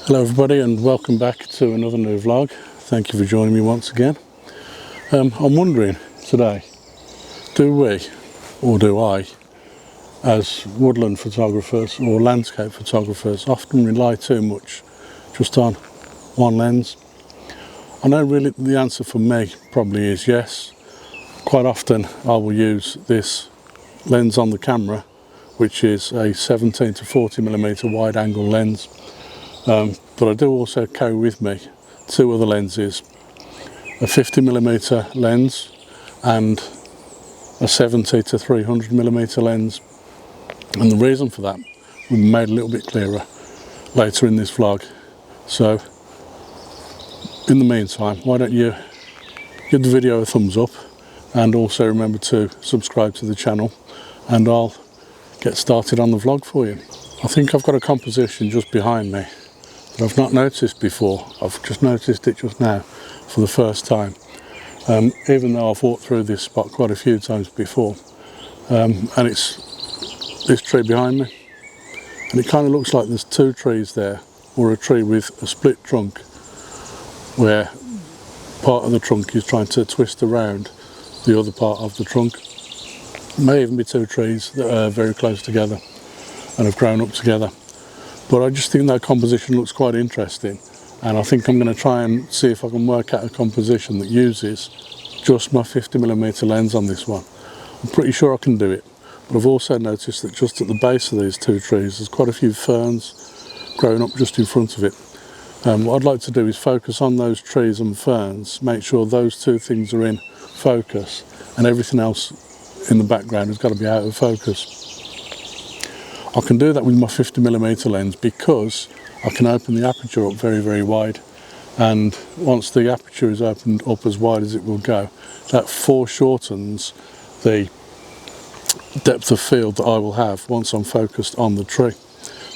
Hello everybody and welcome back to another new vlog. Thank you for joining me once again. I'm wondering today, do we, or do I, as woodland photographers or landscape photographers often rely too much just on one lens? I know really the answer for me probably is yes. Quite often I will use this lens on the camera, which is a 17 to 40mm wide angle lens. But I do also carry with me two other lenses, a 50mm lens and a 70 to 300mm lens. And the reason for that will be made a little bit clearer later in this vlog. So in the meantime, why don't you give the video a thumbs up and also remember to subscribe to the channel, and I'll get started on the vlog for you. I think I've got a composition just behind me that I've not noticed before. I've just noticed it just now for the first time, even though I've walked through this spot quite a few times before. And it's this tree behind me, and it kind of looks like there's two trees there, or a tree with a split trunk where part of the trunk is trying to twist around the other part of the trunk. It may even be two trees that are very close together and have grown up together. But I just think that composition looks quite interesting, and I think I'm going to try and see if I can work out a composition that uses just my 50mm lens on this one. I'm pretty sure I can do it, but I've also noticed that just at the base of these two trees there's quite a few ferns growing up just in front of it. What I'd like to do is focus on those trees and ferns, make sure those two things are in focus and everything else in the background has got to be out of focus. I can do that with my 50mm lens because I can open the aperture up very, very wide, and once the aperture is opened up as wide as it will go, that foreshortens the depth of field that I will have once I'm focused on the tree.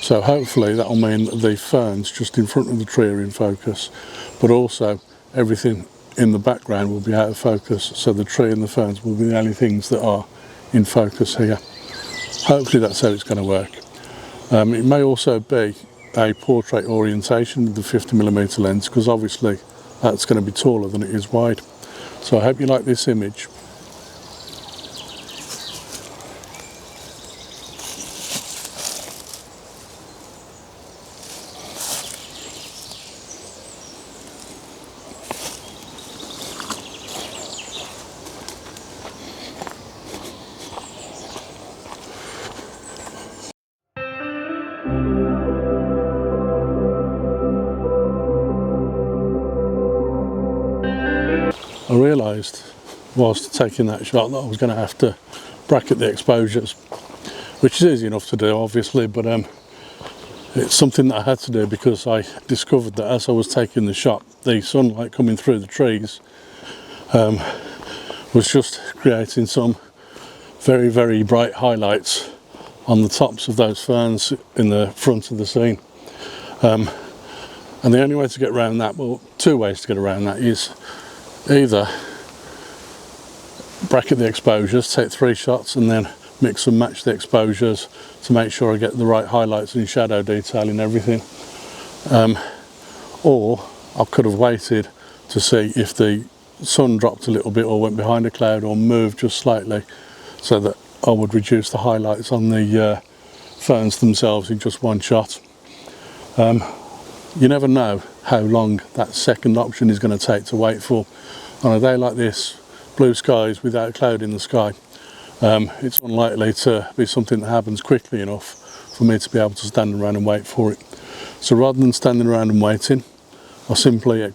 So hopefully that will mean that the ferns just in front of the tree are in focus, but also everything in the background will be out of focus, so the tree and the ferns will be the only things that are in focus here. Hopefully that's how it's going to work. It may also be a portrait orientation with the 50mm lens, because obviously that's going to be taller than it is wide. So I hope you like this image. I realised whilst taking that shot that I was going to have to bracket the exposures, which is easy enough to do obviously, but it's something that I had to do because I discovered that as I was taking the shot, the sunlight coming through the trees was just creating some very, very bright highlights on the tops of those ferns in the front of the scene. And the only way to get around that, well, two ways to get around that, is either bracket the exposures, take 3 shots and then mix and match the exposures to make sure I get the right highlights and shadow detail in everything, or I could have waited to see if the sun dropped a little bit or went behind a cloud or moved just slightly, so that I would reduce the highlights on the ferns themselves in just one shot. You never know how long that second option is going to take to wait for. On a day like this, blue skies without a cloud in the sky, it's unlikely to be something that happens quickly enough for me to be able to stand around and wait for it. So rather than standing around and waiting, I simply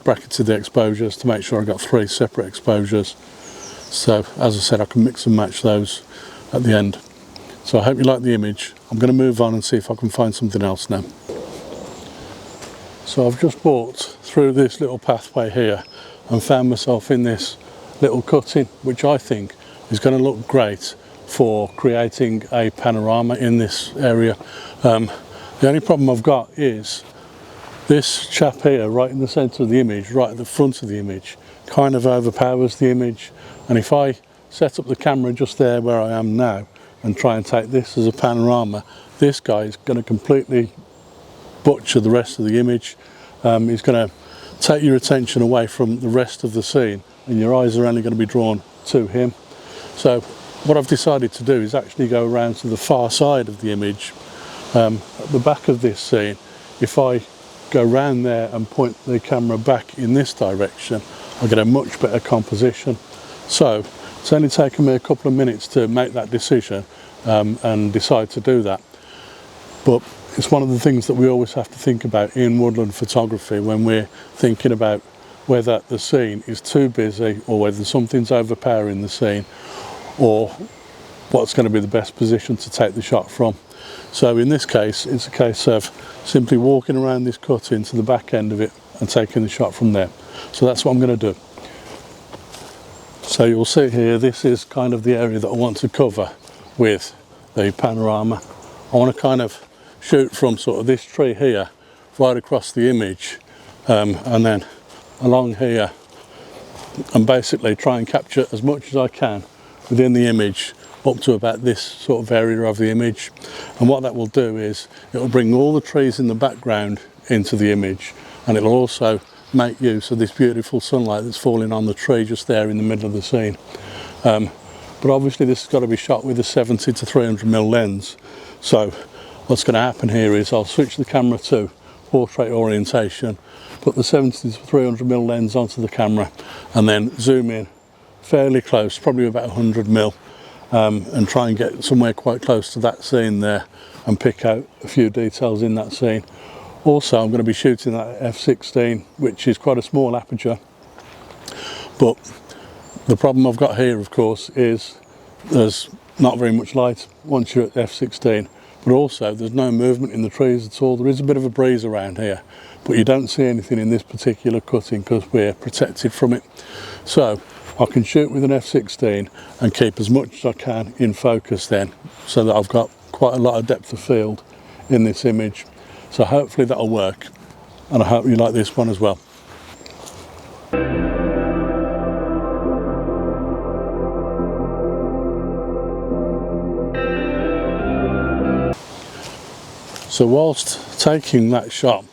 bracketed the exposures to make sure I got 3 separate exposures. So as I said, I can mix and match those at the end. So I hope you like the image. I'm going to move on and see if I can find something else now. So I've just walked through this little pathway here and found myself in this little cutting, which I think is going to look great for creating a panorama in this area. The only problem I've got is this chap here right in the centre of the image, right at the front of the image, kind of overpowers the image, and if I set up the camera just there where I am now and try and take this as a panorama, this guy is going to completely butcher the rest of the image. It's going to take your attention away from the rest of the scene, and your eyes are only going to be drawn to him. So what I've decided to do is actually go around to the far side of the image. At the back of this scene, if I go round there and point the camera back in this direction, I get a much better composition. So it's only taken me a couple of minutes to make that decision and decide to do that. But it's one of the things that we always have to think about in woodland photography when we're thinking about whether the scene is too busy or whether something's overpowering the scene, or what's going to be the best position to take the shot from. So in this case, it's a case of simply walking around this cutting to the back end of it and taking the shot from there. So that's what I'm going to do. So you'll see here, this is kind of the area that I want to cover with the panorama. I want to kind of shoot from sort of this tree here right across the image, and then along here, and basically try and capture as much as I can within the image up to about this sort of area of the image. And what that will do is it will bring all the trees in the background into the image, and it will also make use of this beautiful sunlight that's falling on the tree just there in the middle of the scene. But obviously this has got to be shot with a 70 to 300mm lens. So what's going to happen here is I'll switch the camera to portrait orientation, put the 70 to 300mm lens onto the camera, and then zoom in fairly close, probably about 100mm, and try and get somewhere quite close to that scene there and pick out a few details in that scene. Also, I'm going to be shooting at f/16, which is quite a small aperture, but the problem I've got here, of course, is there's not very much light once you're at f/16, but also there's no movement in the trees at all. There is a bit of a breeze around here, but you don't see anything in this particular cutting because we're protected from it. So I can shoot with an f/16 and keep as much as I can in focus then, so that I've got quite a lot of depth of field in this image. So hopefully that'll work, and I hope you like this one as well. So whilst taking that shot,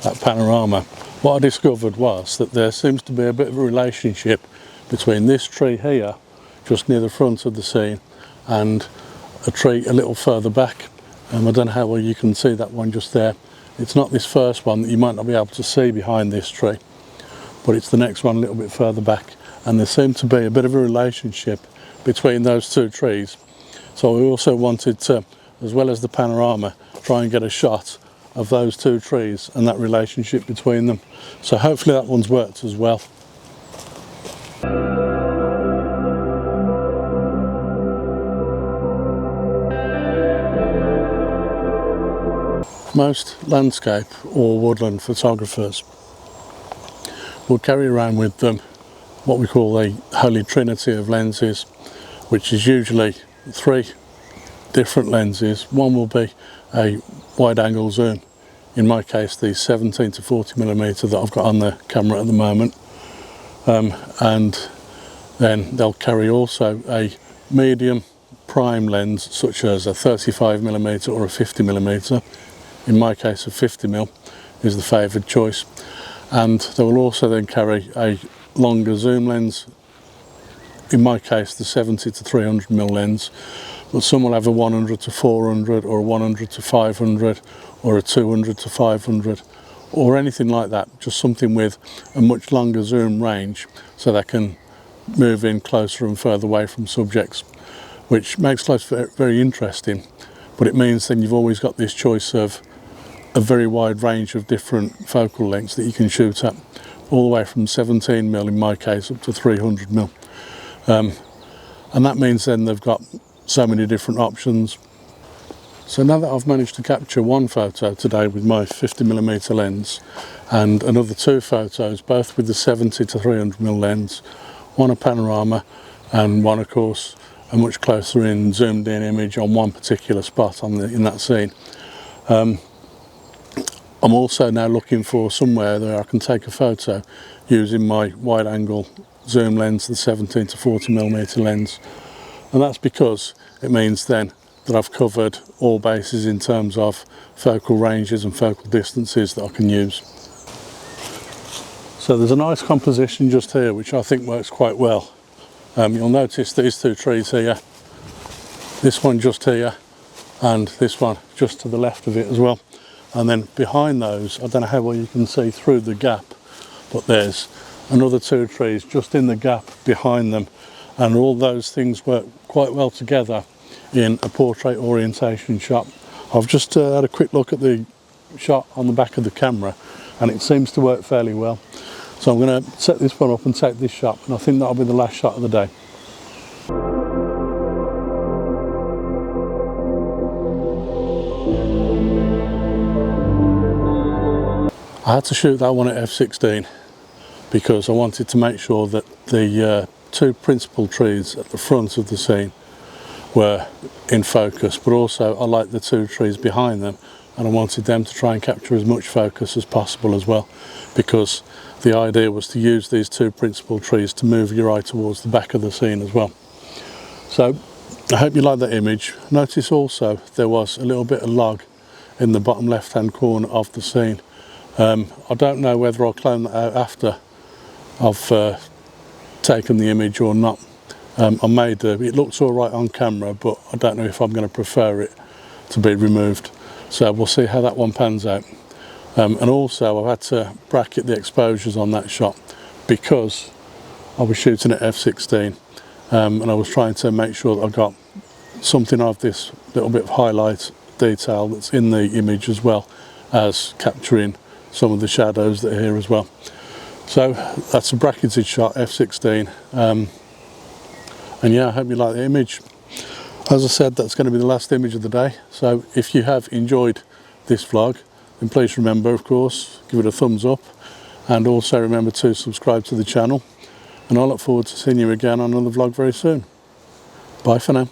that panorama, what I discovered was that there seems to be a bit of a relationship between this tree here, just near the front of the scene, and a tree a little further back. I don't know how well you can see that one just there. It's not this first one that you might not be able to see behind this tree, but it's the next one a little bit further back. And there seemed to be a bit of a relationship between those two trees. So we also wanted to, as well as the panorama, try and get a shot of those two trees and that relationship between them. So hopefully that one's worked as well. Most landscape or woodland photographers will carry around with them what we call a holy trinity of lenses, which is usually 3 different lenses. One will be a wide angle zoom, in my case the 17 to 40mm that I've got on the camera at the moment, and then they'll carry also a medium prime lens such as a 35mm or a 50mm. In my case, a 50mm is the favoured choice, and they will also then carry a longer zoom lens, in my case the 70 to 300mm lens, but some will have a 100 to 400 or a 100 to 500 or a 200 to 500 or anything like that, just something with a much longer zoom range so they can move in closer and further away from subjects, which makes life very interesting. But it means then you've always got this choice of a very wide range of different focal lengths that you can shoot at, all the way from 17mm in my case up to 300mm. And that means then they've got so many different options. So now that I've managed to capture one photo today with my 50mm lens and another 2 photos, both with the 70 to 300mm lens, one a panorama and one of course a much closer in zoomed in image on one particular spot in that scene. I'm also now looking for somewhere that I can take a photo using my wide angle zoom lens, the 17 to 40mm lens. And that's because it means then that I've covered all bases in terms of focal ranges and focal distances that I can use. So there's a nice composition just here which I think works quite well. You'll notice these two trees here, this one just here and this one just to the left of it as well, and then behind those, I don't know how well you can see through the gap, but there's another two trees just in the gap behind them, and all those things work quite well together in a portrait orientation shot. I've just had a quick look at the shot on the back of the camera and it seems to work fairly well. So I'm going to set this one up and take this shot, and I think that'll be the last shot of the day. I had to shoot that one at f/16 because I wanted to make sure that the two principal trees at the front of the scene were in focus, but also I like the two trees behind them and I wanted them to try and capture as much focus as possible as well, because the idea was to use these two principal trees to move your eye towards the back of the scene as well. So I hope you like that image. Notice also there was a little bit of log in the bottom left hand corner of the scene. I don't know whether I'll clone that out after I've taken the image or not. I may do. It looks all right on camera, but I don't know if I'm going to prefer it to be removed. So we'll see how that one pans out. And also I've had to bracket the exposures on that shot because I was shooting at f/16 and I was trying to make sure that I got something of this little bit of highlight detail that's in the image as well as capturing some of the shadows that are here as well. So that's a bracketed shot, f/16. And yeah, I hope you like the image. As I said, that's going to be the last image of the day. So if you have enjoyed this vlog, then please remember, of course, give it a thumbs up, and also remember to subscribe to the channel. And I look forward to seeing you again on another vlog very soon. Bye for now.